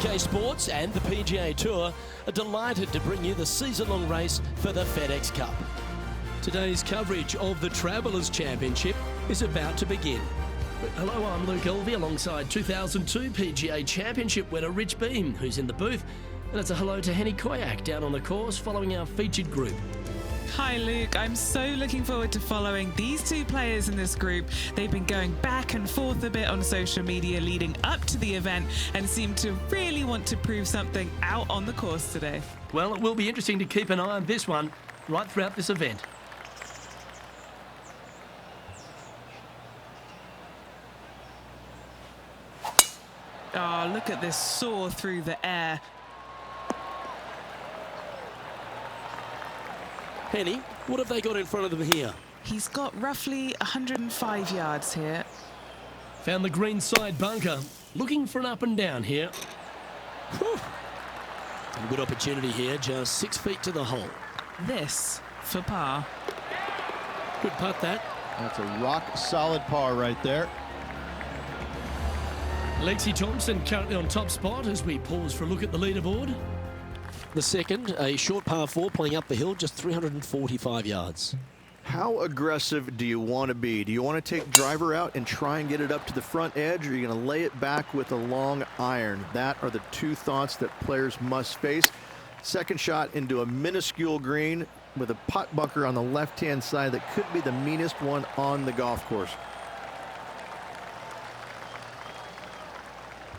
UK Sports and the PGA Tour are delighted to bring you the season-long race for the FedEx Cup. Today's coverage of the Travelers Championship is about to begin. Hello, I'm Luke Elvey alongside 2002 PGA Championship winner Rich Beem, who's in the booth. And it's a hello to Henny Koyak down on the course following our featured group. Hi Luke, I'm so looking forward to following these two players in this group. They've been going back and forth a bit on social media leading up to the event and seem to really want to prove something out on the course today. Well, it will be interesting to keep an eye on this one right throughout this event. Oh, look at this soar through the air. Henny, what have they got in front of them here? He's got roughly 105 yards here. Found the green side bunker. Looking for an up and down here. Whew. A good opportunity here, just 6 feet to the hole. This for par. Good putt that. That's a rock solid par right there. Lexi Thompson currently on top spot as we pause for a look at the leaderboard. The second, a short par 4 playing up the hill, just 345 yards. How aggressive do you want to be? Do you want to take driver out and try and get it up to the front edge, or are you going to lay it back with a long iron? That are the two thoughts that players must face. Second shot into a minuscule green with a putt bunker on the left-hand side that could be the meanest one on the golf course.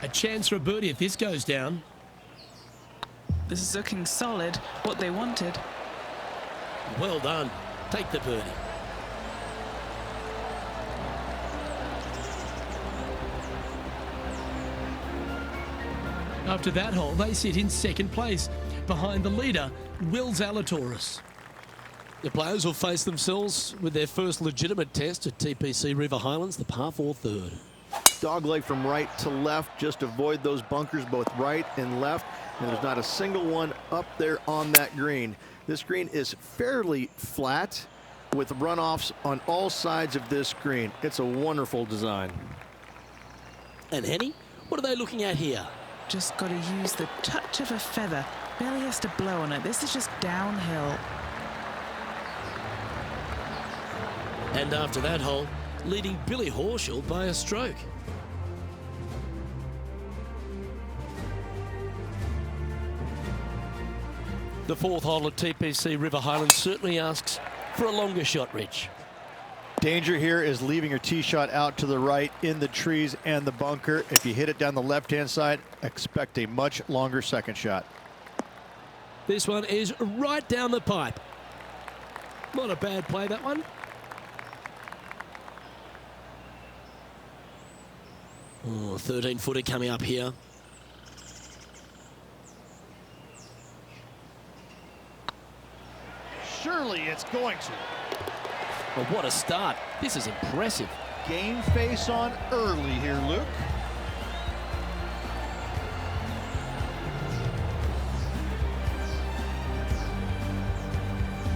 A chance for a birdie if this goes down. This is looking solid, what they wanted. Well done. Take the birdie. After that hole, they sit in second place, behind the leader, Will Zalatoris. The players will face themselves with their first legitimate test at TPC River Highlands, the par 4 third. Dogleg from right to left, just avoid those bunkers both right and left, and there's not a single one up there on that green. This green is fairly flat with runoffs on all sides of this green. It's a wonderful design. And Henny, what are they looking at here? Just got to use the touch of a feather. Barely has to blow on it. This is just downhill. And after that hole, leading Billy Horschel by a stroke. The fourth hole at TPC River Highlands certainly asks for a longer shot, Rich. Danger here is leaving your tee shot out to the right in the trees and the bunker. If you hit it down the left-hand side, expect a much longer second shot. This one is right down the pipe. Not a bad play, that one. Oh, 13-footer coming up here. Surely it's going to. Well, what a start. This is impressive. Game face on early here, Luke.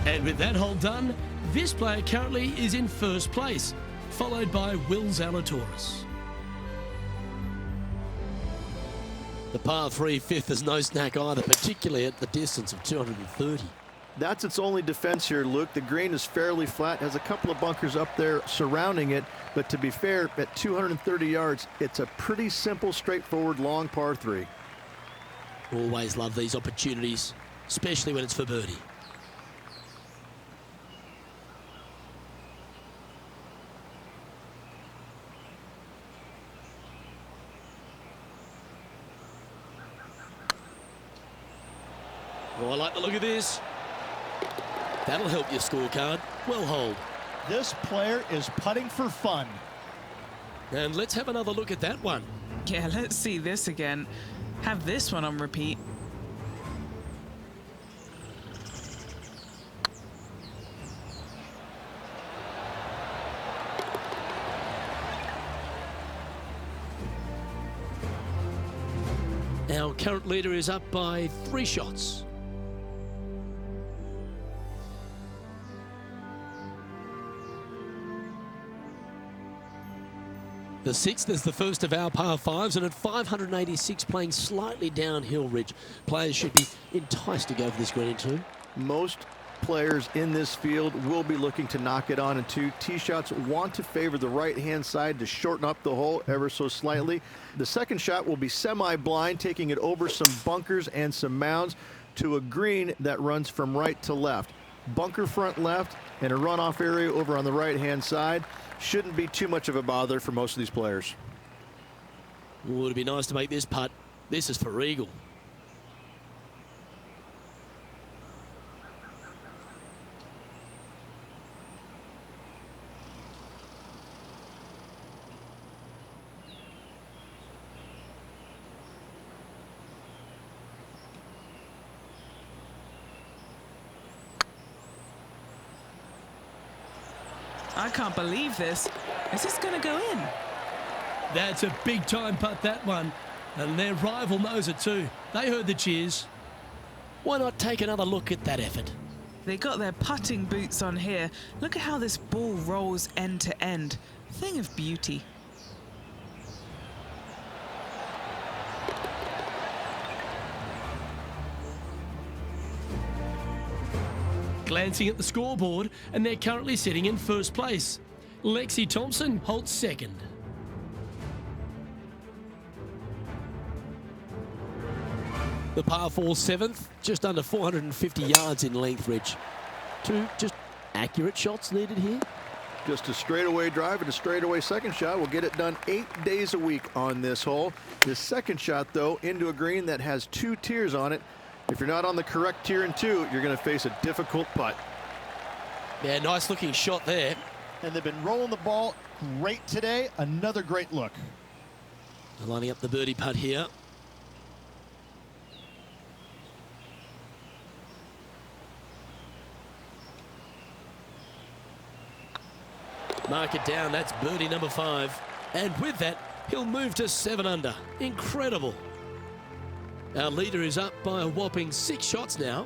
And with that hole done, this player currently is in first place, followed by Will Zalatoris. The par 3 fifth is no snack either, particularly at the distance of 230. That's its only defense here, Luke. The green is fairly flat, has a couple of bunkers up there surrounding it, but to be fair, at 230 yards, it's a pretty simple, straightforward, long par 3. Always love these opportunities, especially when it's for birdie. Oh, I like the look of this. That'll help your scorecard. Well hold. This player is putting for fun. And let's have another look at that one. Yeah, let's see this again. Have this one on repeat. Our current leader is up by 3 shots. The 6th is the first of our par 5s, and at 586 playing slightly downhill, Rich, players should be enticed to go for this green too. Most players in this field will be looking to knock it on in 2. Tee shots want to favor the right-hand side to shorten up the hole ever so slightly. The second shot will be semi-blind, taking it over some bunkers and some mounds to a green that runs from right to left. Bunker front left and a runoff area over on the right-hand side. Shouldn't be too much of a bother for most of these players. Ooh, it'd be nice to make this putt. This is for eagle. I can't believe this. Is this going to go in? That's a big time putt, that one. And their rival knows it too. They heard the cheers. Why not take another look at that effort? They got their putting boots on here. Look at how this ball rolls end to end. Thing of beauty. Glancing at the scoreboard, and they're currently sitting in first place. Lexi Thompson holds second. The par 4 7th, just under 450 yards in length, Rich. 2 just accurate shots needed here. Just a straightaway drive and a straightaway second shot will get it done 8 days a week on this hole. The second shot, though, into a green that has 2 tiers on it. If you're not on the correct tier in 2, you're going to face a difficult putt. Yeah, nice looking shot there. And they've been rolling the ball great today. Another great look. Lining up the birdie putt here. Mark it down, that's birdie number 5. And with that, he'll move to 7 under. Incredible. Our leader is up by a whopping 6 shots now.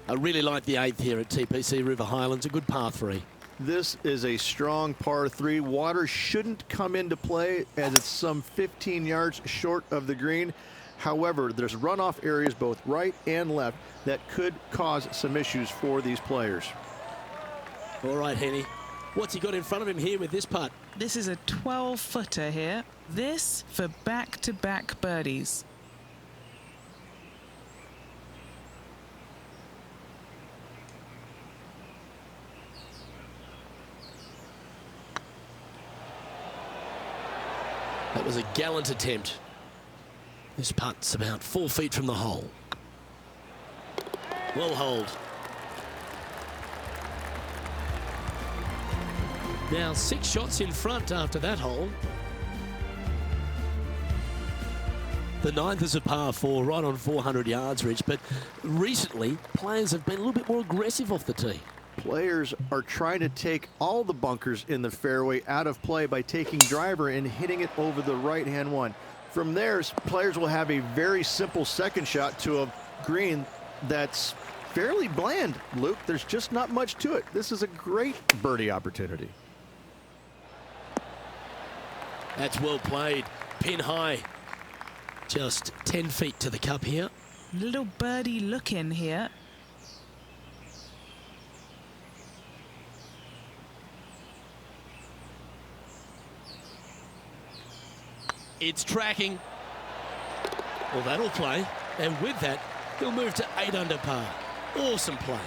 I really like the 8th here at TPC River Highlands, a good par 3. This is a strong par 3. Water shouldn't come into play as it's some 15 yards short of the green. However, there's runoff areas both right and left that could cause some issues for these players. All right, Henny. What's he got in front of him here with this putt? This is a 12-footer here. This for back-to-back birdies. That was a gallant attempt. This putt's about 4 feet from the hole. Well holed. Now 6 shots in front after that hole. The 9th is a par 4, right on 400 yards, Rich, but recently players have been a little bit more aggressive off the tee. Players are trying to take all the bunkers in the fairway out of play by taking driver and hitting it over the right-hand one. From there, players will have a very simple second shot to a green that's fairly bland, Luke. There's just not much to it. This is a great birdie opportunity. That's well played. Pin high. Just 10 feet to the cup here. Little birdie look in here. It's tracking. Well, that'll play. And with that, he'll move to 8 under par. Awesome play.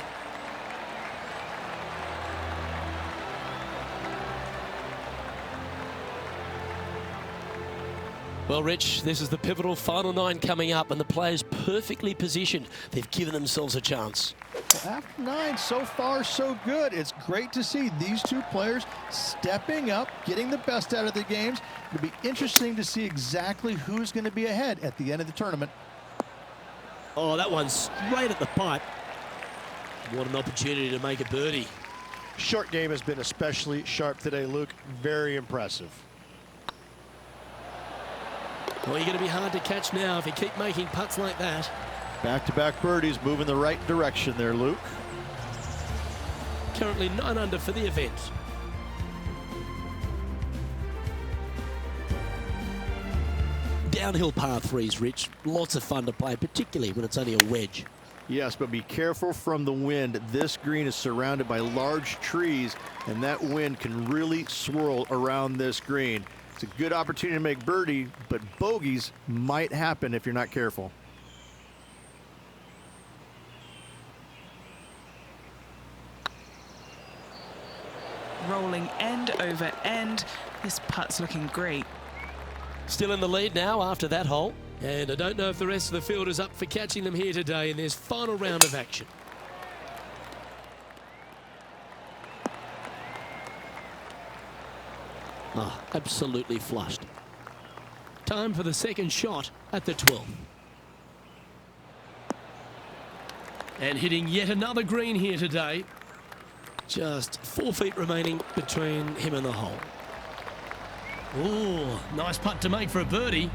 Well, Rich, this is the pivotal final 9 coming up, and the players perfectly positioned. They've given themselves a chance. Well, after 9, so far so good. It's great to see these 2 players stepping up, getting the best out of the games. It'll be interesting to see exactly who's going to be ahead at the end of the tournament. Oh, that one's straight at the pipe. What an opportunity to make a birdie. Short game has been especially sharp today, Luke. Very impressive. Well, you're going to be hard to catch now if you keep making putts like that. Back-to-back birdies moving the right direction there, Luke. Currently 9 under for the event. Downhill par threes, Rich. Lots of fun to play, particularly when it's only a wedge. Yes, but be careful from the wind. This green is surrounded by large trees, and that wind can really swirl around this green. It's a good opportunity to make birdie, but bogeys might happen if you're not careful. Rolling end over end. This putt's looking great. Still in the lead now after that hole. And I don't know if the rest of the field is up for catching them here today in this final round of action. Oh, absolutely flushed. Time for the second shot at the 12th. And hitting yet another green here today. Just 4 feet remaining between him and the hole. Ooh, nice putt to make for a birdie.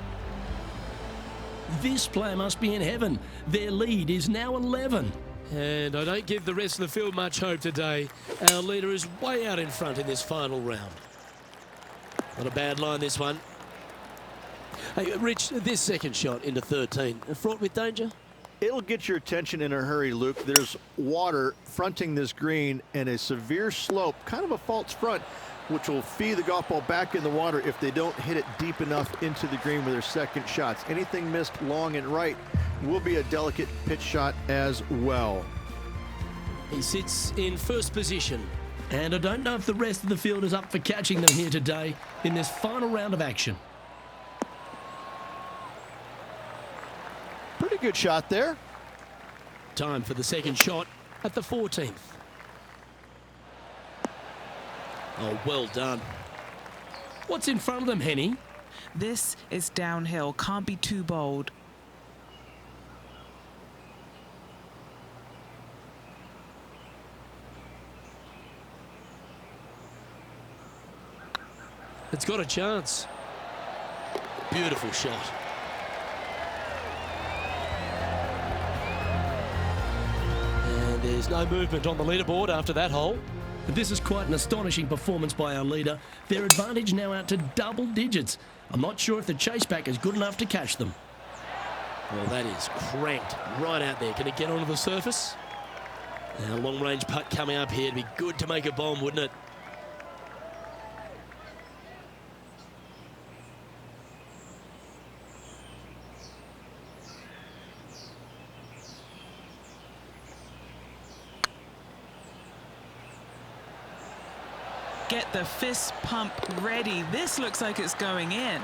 This player must be in heaven. Their lead is now 11. And I don't give the rest of the field much hope today. Our leader is way out in front in this final round. Not a bad line, this one. Hey, Rich, this second shot into 13, fraught with danger? It'll get your attention in a hurry, Luke. There's water fronting this green and a severe slope, kind of a false front, which will feed the golf ball back in the water if they don't hit it deep enough into the green with their second shots. Anything missed long and right will be a delicate pitch shot as well. He sits in first position, and I don't know if the rest of the field is up for catching them here today in this final round of action. Pretty good shot there. Time for the second shot at the 14th. Oh, well done. What's in front of them, Henny? This is downhill. Can't be too bold. It's got a chance. Beautiful shot. And there's no movement on the leaderboard after that hole. This is quite an astonishing performance by our leader. Their advantage now out to double digits. I'm not sure if the chase back is good enough to catch them. Well, that is cranked right out there. Can it get onto the surface? Now, long-range putt coming up here. It'd be good to make a bomb, wouldn't it? Get the fist pump ready. This looks like it's going in.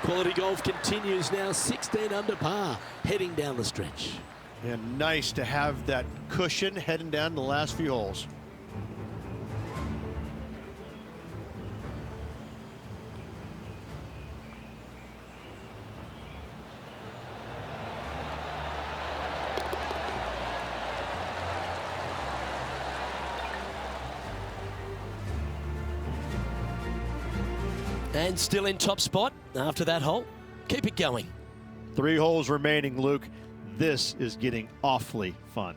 Quality golf continues now, 16 under par, heading down the stretch. And nice to have that cushion heading down the last few holes. And still in top spot after that hole. Keep it going. 3 holes remaining, Luke. This is getting awfully fun.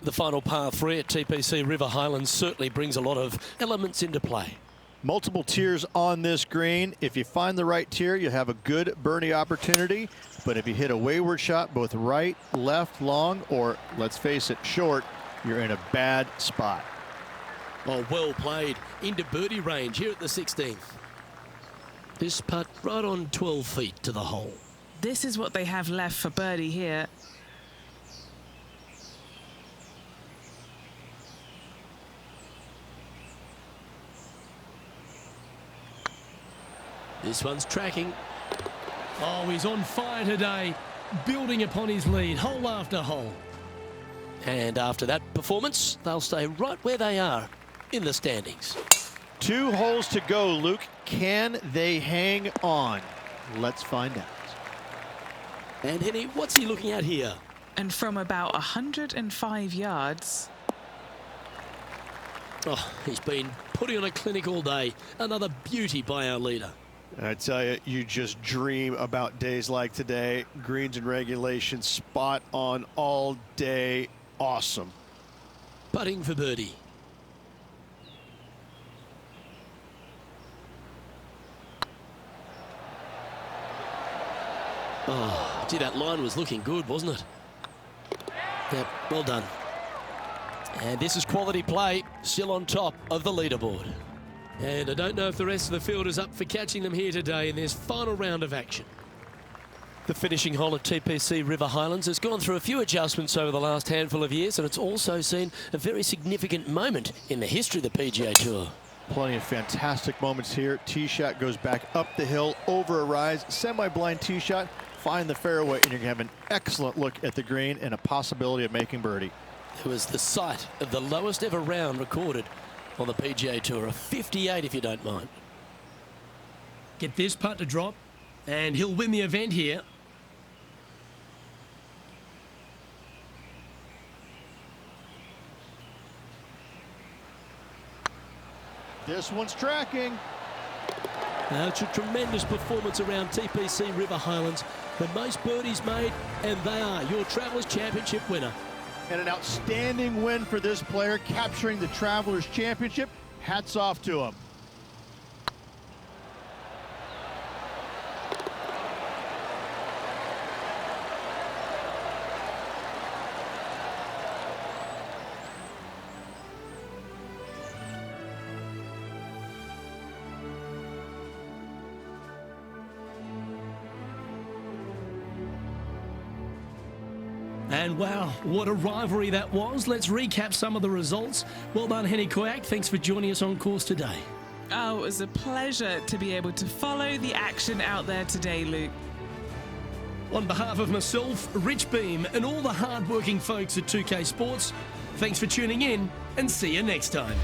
The final par 3 at TPC River Highlands certainly brings a lot of elements into play. Multiple tiers on this green. If you find the right tier, you have a good birdie opportunity. But if you hit a wayward shot, both right, left, long, or let's face it, short, you're in a bad spot. Oh, well played. Into birdie range here at the 16th. This putt right on 12 feet to the hole. This is what they have left for birdie here. This one's tracking. Oh, he's on fire today, building upon his lead, hole after hole. And after that performance, they'll stay right where they are in the standings. 2 holes to go, Luke. Can they hang on? Let's find out. And Henny, what's he looking at here? And from about 105 yards. Oh, he's been putting on a clinic all day. Another beauty by our leader. I tell you, you just dream about days like today. Greens and regulation, spot on all day. Awesome. Putting for birdie. Oh, gee, that line was looking good, wasn't it? Yep, well done. And this is quality play, still on top of the leaderboard. And I don't know if the rest of the field is up for catching them here today in this final round of action. The finishing hole at TPC River Highlands has gone through a few adjustments over the last handful of years, and it's also seen a very significant moment in the history of the PGA Tour. Plenty of fantastic moments here. Tee shot goes back up the hill, over a rise, semi-blind tee shot, find the fairway, and you're going to have an excellent look at the green and a possibility of making birdie. It was the site of the lowest ever round recorded on the PGA Tour, a 58 if you don't mind. Get this putt to drop, and he'll win the event here. This one's tracking. It's a tremendous performance around TPC River Highlands. The most birdies made, and they are your Travelers Championship winner. And an outstanding win for this player, capturing the Travelers Championship. Hats off to him. And wow, what a rivalry that was. Let's recap some of the results. Well done, Henny Koyak. Thanks for joining us on course today. Oh, it was a pleasure to be able to follow the action out there today, Luke. On behalf of myself, Rich Beam, and all the hard-working folks at 2K Sports, thanks for tuning in, and see you next time.